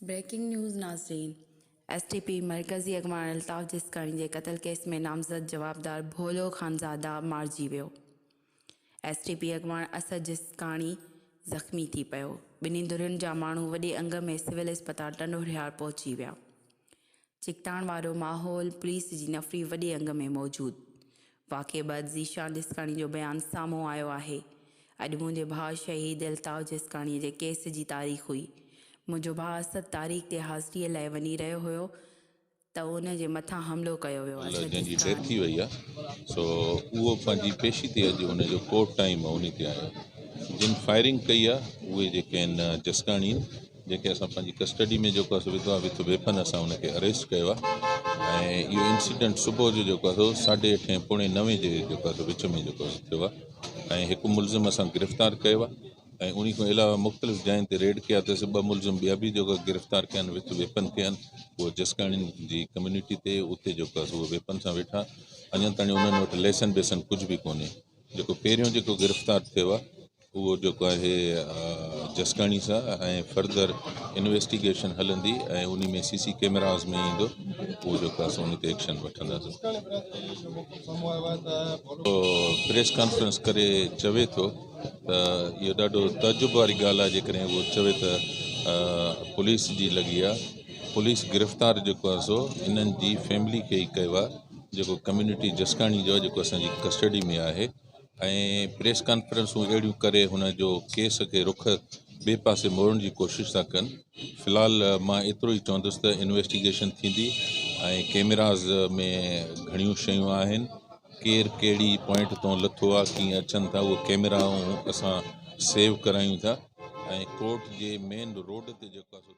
Breaking news नाज़रीन। STP मरकज़ी अॻवान अल्ताफ़ जिस्काणी जे क़त्ल केस में नामज़द जवाबदार भोलो ख़ानज़ादा मारिजी वियो। STP अॻवान असद जिस्काणी ज़ख़्मी थी पियो। ॿिन्ही धुरियुनि जा माण्हू वॾे अंग में सिविल अस्पताल टंडोहियार पहुची विया। चिकताण वारो माहौल, पुलिस जी नफ़री वॾे अंग में मौजूदु। वाक़े बैदि ज़ीशान जिस्काणी जो बयानु साम्हूं आयो आहे। अॼु मुंहिंजे भाउ शहीद अल्ताफ़ जिस्काणीअ जे केस जी तारीख़ हुई। मुंहिंजो भाउ असद तारीख़ ते हाज़िरीअ लाइ वञी रहियो हुयो त उन जे मथां हमिलो कयो वियो। जंहिंजी डेथ थी वई आहे सो उहो पंहिंजी पेशी ते अॼु उनजो कोर्ट टाइम आहे उन ते आयो। जिन फायरिंग कई आहे उहे जेके आहिनि जसकाणी जेके असां पंहिंजी कस्टडी में जेको आहे विधो आहे विथ वेपन असां उनखे अरेस्ट कयो आहे। ऐं इहो इंसिडेंट सुबुह जो जेको आहे 8:30 पौणे 9 जे जेको आहे विच में जेको थियो आहे। ऐं हिकु मुलज़िम असां गिरफ़्तार कयो आहे ऐं उन खां अलावा मुख़्तलिफ़ जायुनि ते रेड कया अथसि। 2 मुलज़िम ॿिया बि जेको गिरफ़्तार कया आहिनि विथ वेपन कया आहिनि। उहो जसकाणियुनि जी कम्यूनिटी ते उते जेको आहे उहो वेपन सां वेठा। अञा ताईं उन्हनि वटि लेसन बेसन कुझु बि कोन्हे। जेको पहिरियों जेको गिरफ़्तार थियो आहे उहो जेको आहे जसकाणी सां ऐं फर्दर इन्वेस्टिगेशन हलंदी ऐं उन में CC कैमराज़ में ईंदो उहो जेको आहे उन ते एक्शन वठंदासीं। प्रेस कॉन्फ्रेंस करे चवे थो त इहो ॾाढो तजुब वारी ॻाल्हि आहे जेकॾहिं उहो चवे त पुलिस जी लॻी आहे। पुलिस गिरफ़्तार जेको आहे सो इन्हनि जी फैमिली खे ई कयो आहे जेको कम्यूनिटी जसकाणी जो जेको असांजी कस्टडी में आहे। ऐं प्रेस कॉन्फ्रेंसूं अहिड़ियूं करे हुन जो केस खे रुख ॿिए पासे मोड़ण जी कोशिशि था कनि। फ़िलहालु मां एतिरो ई चवंदुसि त इन्वेस्टिगेशन थींदी ऐं कैमराज़ में घणियूं शयूं आहिनि। केरु कहिड़ी पॉइंट तां लथो आहे कीअं अचनि था उहो कैमराऊं असां सेव करायूं था। ऐं कोर्ट जे मेन रोड ते जेको आहे